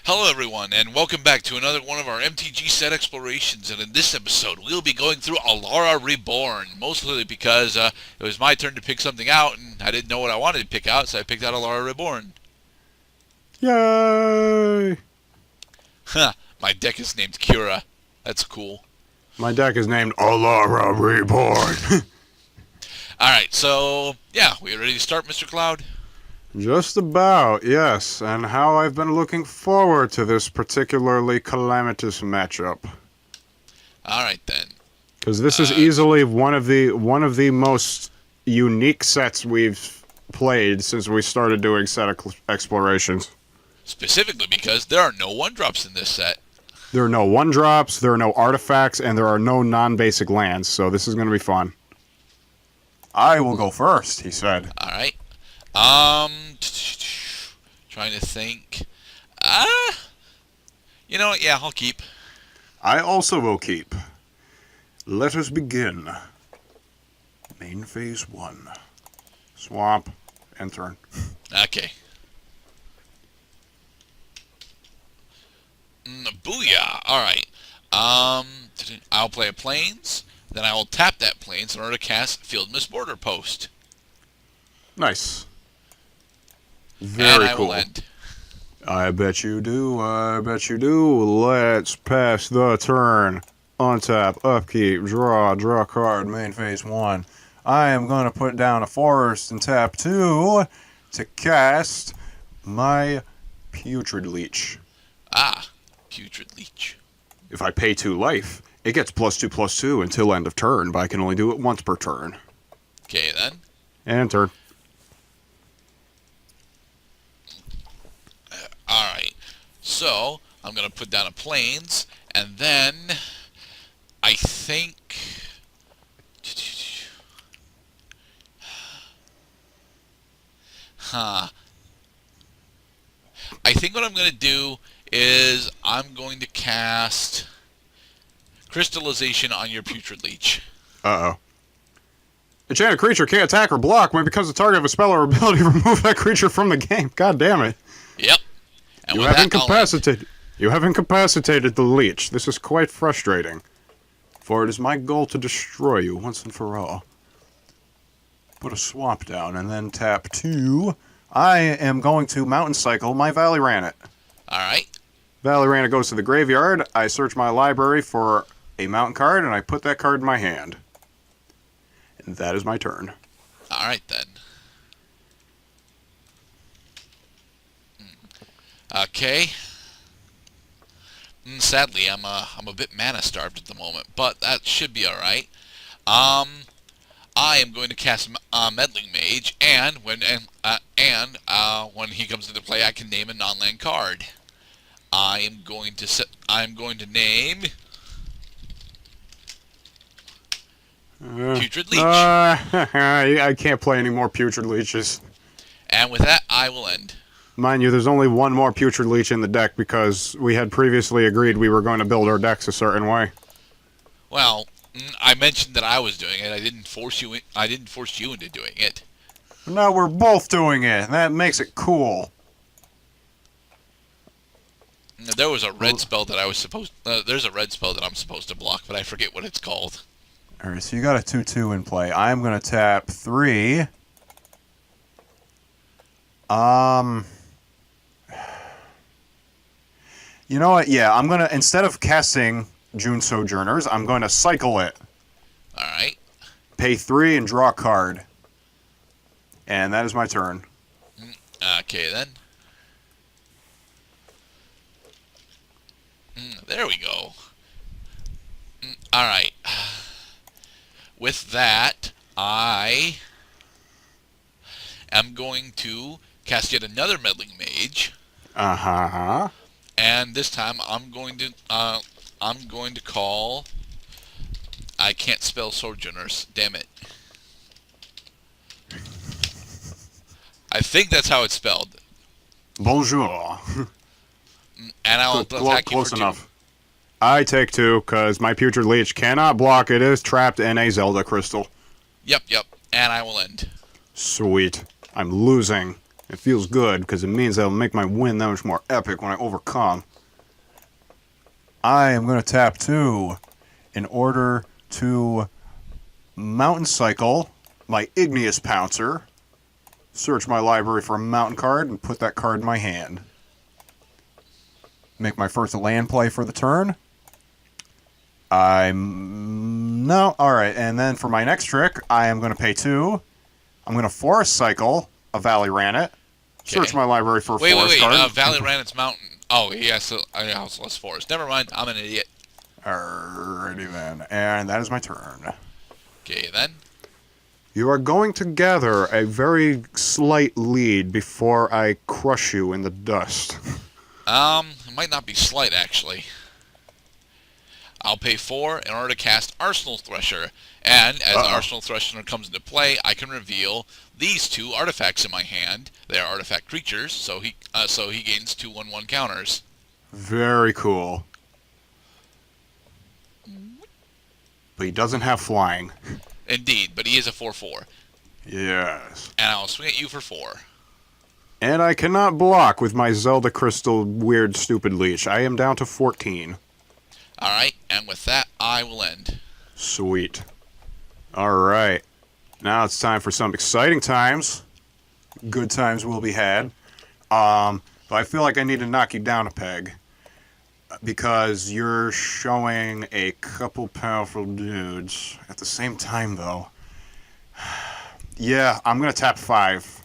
Hello everyone, and welcome back to another one of our MTG set explorations, and in this episode we'll be going through Alara Reborn, mostly because it was my turn to pick something out, and I didn't know what I wanted to pick out, so I picked out Alara Reborn. Yay! Huh, my deck is named Kira. That's cool. My deck is named Alara Reborn. Alright, so, yeah, we ready to start, Mr. Cloud? Just about, yes. And how I've been looking forward to this particularly calamitous matchup. Alright then. Because this is easily one of the most unique sets we've played since we started doing set explorations. Specifically because there are no 1-drops in this set. There are no 1-drops, there are no artifacts, and there are no non-basic lands, so this is going to be fun. I will go first, he said. Alright. Trying to think. You know what? Yeah, I'll keep. I also will keep. Let us begin. Main phase 1. Swamp and turn. Okay. Booyah! Alright. I'll play a Plains, then I will tap that Plains in order to cast Field Miss Border Post. Nice. And Very I cool. will end. I bet you do. I bet you do. Let's pass the turn. Untap, upkeep, draw card, main phase 1. I am going to put down a forest and tap 2 to cast my Putrid Leech. Putrid Leech. If I pay 2 life, it gets +2/+2 until end of turn, but I can only do it once per turn. Okay, then. And turn. Alright. So, I'm going to put down a Plains, and then I think... I think what I'm going to do is I'm going to cast Crystallization on your Putrid Leech. Uh-oh. Enchanted creature can't attack or block when it becomes the target of a spell or ability, remove that creature from the game. God damn it. Yep. And You with have that, incapacitated. You have incapacitated the leech. This is quite frustrating. For it is my goal to destroy you once and for all. Put a swamp down and then tap 2. I am going to mountain cycle my Valley-Ranet. Alright. Valley-Ranet goes to the graveyard. I search my library for a mountain card and I put that card in my hand. And that is my turn. Alright then. Okay. Sadly, I'm a bit mana starved at the moment, but that should be alright. I am going to cast Meddling Mage, and when he comes into play, I can name a non-land card. I'm going to name Putrid Leech. I can't play any more Putrid Leeches. And with that, I will end. Mind you, there's only one more Putrid Leech in the deck because we had previously agreed we were going to build our decks a certain way. Well, I mentioned that I was doing it. I didn't force you into doing it. No, we're both doing it, and that makes it cool. There was a red spell that I was supposed. There's a red spell that I'm supposed to block, but I forget what it's called. Alright, so you got a 2/2 in play. I'm going to tap 3. You know what? Yeah, I'm going to, instead of casting June Sojourners, I'm going to cycle it. Alright. Pay 3 and draw a card. And that is my turn. Okay, then. There we go. Alright. With that, I am going to cast yet another Meddling Mage. Uh-huh. And this time I'm going to call... I can't spell Sojourners. Damn it. I think that's how it's spelled. Bonjour. And I'll attack you Close for 2. enough. I take 2, because my Putrid Leech cannot block. It is trapped in a Zelda crystal. Yep. And I will end. Sweet. I'm losing. It feels good because it means that'll make my win that much more epic when I overcome. I am going to tap 2 in order to mountain cycle my Igneous Pouncer, search my library for a mountain card, and put that card in my hand. Make my first land play for the turn. No, alright, and then for my next trick, I am going to pay 2. I'm going to Forest Cycle a Valley Ranit, search my library for a forest card. Valley Ranit's mountain. Oh, yeah, so I also less forest. Never mind, I'm an idiot. Alrighty then, and that is my turn. Okay, then. You are going to gather a very slight lead before I crush you in the dust. It might not be slight, actually. I'll pay 4 in order to cast Arsenal Thresher, and as Arsenal Thresher comes into play, I can reveal these 2 artifacts in my hand. They are artifact creatures, so he gains 2/1/1 counters. Very cool. But he doesn't have flying. Indeed, but he is a 4/4. Yes. And I'll swing at you for 4. And I cannot block with my Zelda Crystal weird stupid leech. I am down to 14. Alright, and with that, I will end. Sweet. Alright. Now it's time for some exciting times. Good times will be had. But I feel like I need to knock you down a peg. Because you're showing a couple powerful dudes. At the same time, though. Yeah, I'm going to tap 5.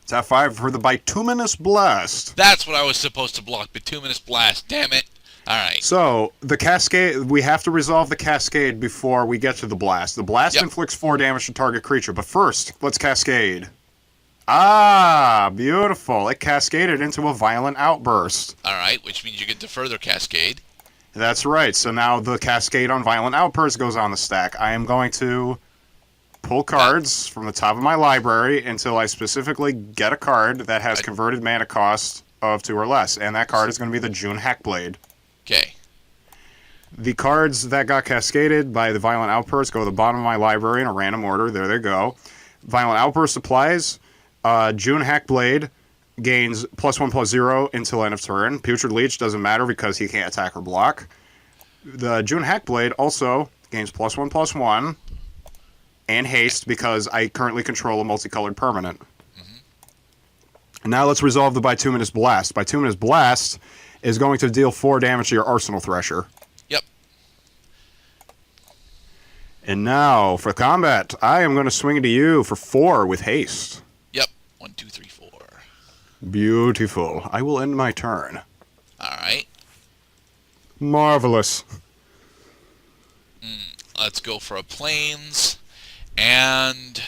Tap 5 for the Bituminous Blast. That's what I was supposed to block. Bituminous Blast. Damn it. Alright. So, the Cascade, we have to resolve the Cascade before we get to the Blast. The Blast inflicts 4 damage to target creature, but first, let's Cascade. Ah, beautiful. It cascaded into a Violent Outburst. Alright, which means you get to further Cascade. That's right. So now the Cascade on Violent Outburst goes on the stack. I am going to pull cards from the top of my library until I specifically get a card that has converted mana cost of 2 or less, and that card is going to be the June Hackblade. Okay. The cards that got cascaded by the Violent Outburst go to the bottom of my library in a random order. There they go. Violent Outburst applies. June Hackblade gains +1/+0 until end of turn. Putrid Leech doesn't matter because he can't attack or block. The June Hackblade also gains +1/+1 and haste because I currently control a multicolored permanent. Mm-hmm. Now let's resolve the Bituminous Blast. Bituminous Blast is going to deal 4 damage to your Arsenal Thresher. Yep. And now, for combat, I am going to swing into you for 4 with haste. Yep. 1, 2, 3, 4. Beautiful. I will end my turn. Alright. Marvelous. Let's go for a Plains. And...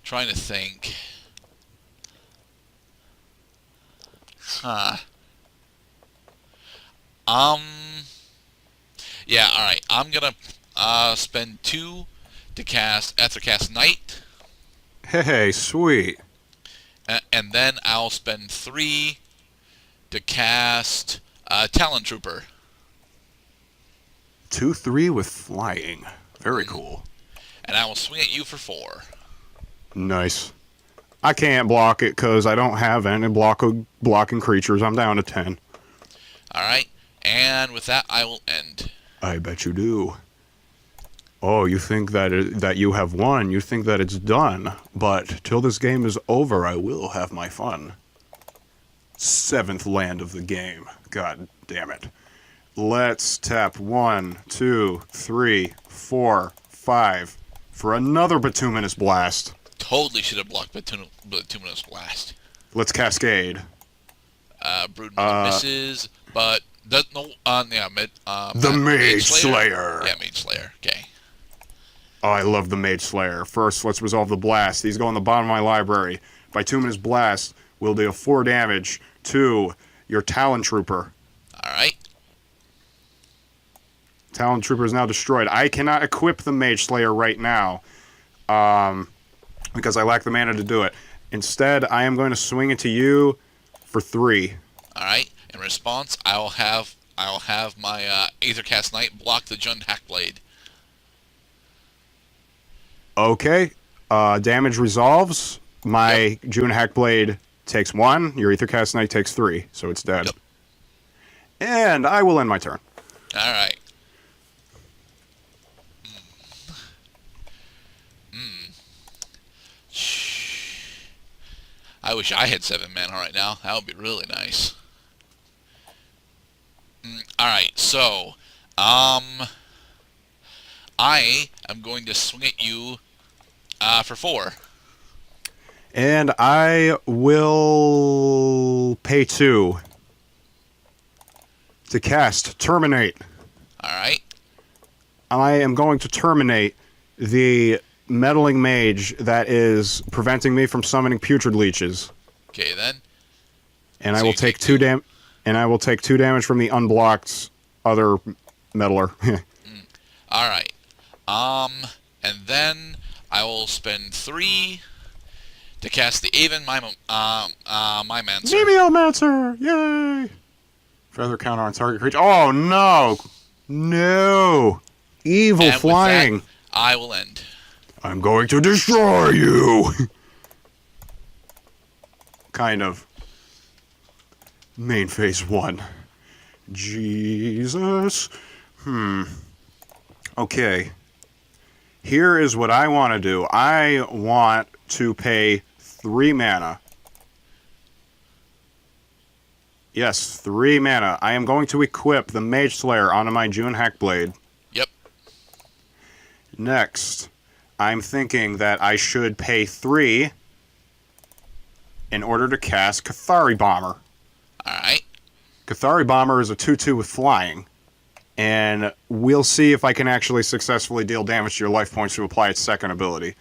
trying to think. Huh. Yeah, alright. I'm gonna spend 2 to cast Ethercast Knight. Hey, sweet. And then I'll spend 3 to cast Talon Trooper. 2/3 with flying. Very cool. And I will swing at you for 4. Nice. I can't block it because I don't have any blocking creatures. I'm down to 10. Alright. And with that, I will end. I bet you do. Oh, you think that you have won. You think that it's done. But till this game is over, I will have my fun. 7th land of the game. God damn it. Let's tap 1, 2, 3, 4, 5 for another Bituminous Blast. Totally should have blocked Bituminous Blast. Let's Cascade. Brood misses, but... the Mage Slayer. Yeah, Mage Slayer. Okay. Oh, I love the Mage Slayer. First, let's resolve the Blast. These go on the bottom of my library. Bituminous Blast will deal 4 damage to your Talon Trooper. Alright. Talon Trooper is now destroyed. I cannot equip the Mage Slayer right now because I lack the mana to do it. Instead, I am going to swing into you for 3. Alright. In response, I'll have my Aethercast Knight block the Jund Hackblade. Okay. Damage resolves. My June Hackblade takes 1. Your Aethercast Knight takes 3, so it's dead. Yep. And I will end my turn. All right. I wish I had 7 mana right now. That would be really nice. All right, so I am going to swing at you for 4. And I will pay 2 to cast Terminate. All right. I am going to terminate the meddling mage that is preventing me from summoning putrid leeches. Okay then. And So I will you take take 2 2. and I will take 2 damage from the unblocked other meddler. All right. And then I will spend 3 to cast the Aven my Mancer. Nemeomancer! Yay! Feather counter on target creature. Oh no! No! Evil And flying! with that, I will end. I'm going to destroy you! Kind of. Main phase 1. Jesus. Okay. Here is what I want to do. I want to pay 3 mana. Yes, 3 mana. I am going to equip the Mage Slayer onto my June Hackblade. Yep. Next, I'm thinking that I should pay 3 in order to cast Cathari Bomber. Alright. Cathari Bomber is a 2/2 with flying, and we'll see if I can actually successfully deal damage to your life points to apply its second ability.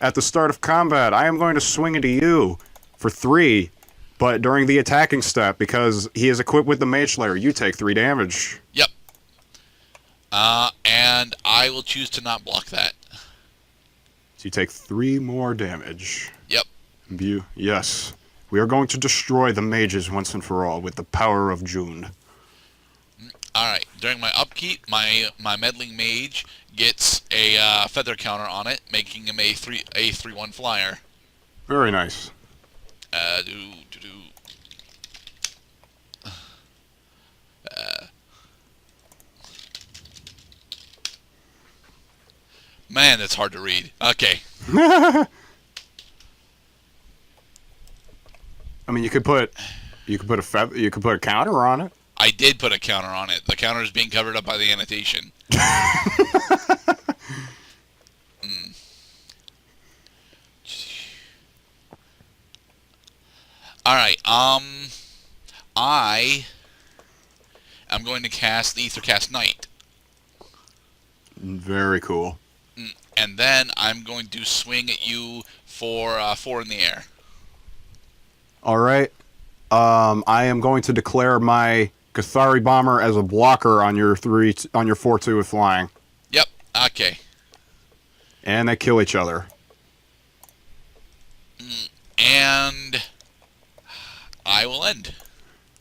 At the start of combat, I am going to swing into you for 3, but during the attacking step, because he is equipped with the Mage Slayer, you take 3 damage. Yep. And I will choose to not block that. So you take 3 more damage. Yep. Yes. We are going to destroy the mages once and for all with the power of June. Alright. During my upkeep, my meddling mage gets a feather counter on it, making him a 3/1 flyer. Very nice. Man, that's hard to read. Okay. I mean, you could put a counter on it. I did put a counter on it. The counter is being covered up by the annotation. Alright, I am going to cast the Aethercast Knight. Very cool. And then I'm going to swing at you for 4 in the air. All right. I am going to declare my Cathari Bomber as a blocker on your 4/2 with flying, Yep, okay. and they kill each other. And I will end.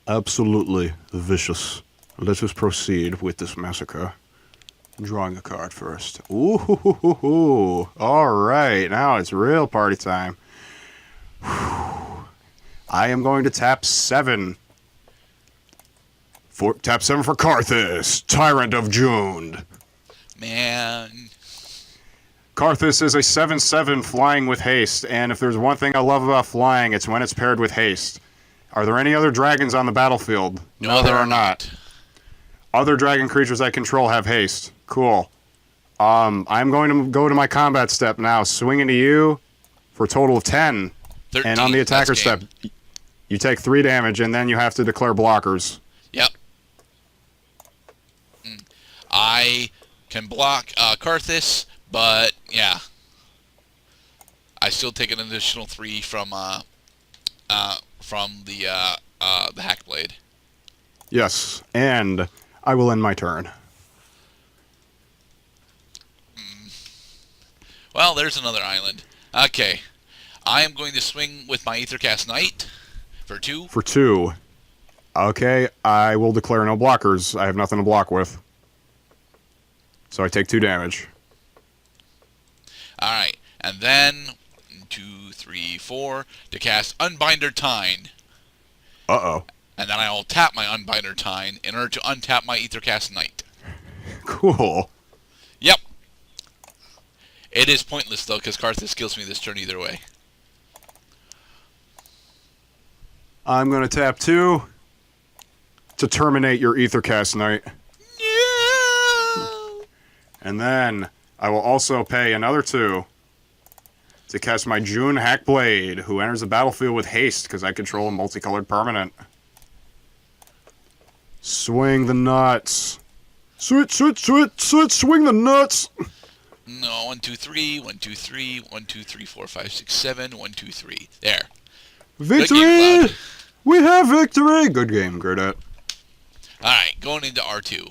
Absolutely vicious. Let us proceed with this massacre. Drawing a card first. Ooh, all right. Now it's real party time. I am going to tap 7. Tap 7 for Karthus, Tyrant of June. Man. Karthus is a 7/7 flying with haste, and if there's one thing I love about flying, it's when it's paired with haste. Are there any other dragons on the battlefield? No, there are not. Other dragon creatures I control have haste. Cool. I'm going to go to my combat step now, swing into you for a total of 10. 13, and on the attacker that's step, game. you take 3 damage, and then you have to declare blockers. Yep. I can block Karthus, but yeah. I still take an additional 3 from the Hackblade. Yes, and I will end my turn. Well, there's another island. Okay. I am going to swing with my Aethercast Knight for 2. For 2. Okay, I will declare no blockers. I have nothing to block with. So I take 2 damage. Alright. And then, 2, 3, 4 to cast Unbinder Tine. Uh-oh. And then I will tap my Unbinder Tine in order to untap my Ethercast Knight. Cool. Yep. It is pointless, though, because Karthus kills me this turn either way. I'm going to tap 2 to terminate your Ethercast Knight. No! And then I will also pay another 2 to cast my June Hackblade, who enters the battlefield with haste because I control a multicolored permanent. Swing the nuts. Switch, swing the nuts. No, 1, 2, 3, 1, 2, 3, 1, 2, 3, 4, 5, 6, 7, 1, 2, 3. There. Victory! Good game, Cloud. We have victory! Good game, Gerdette. Alright, going into R2.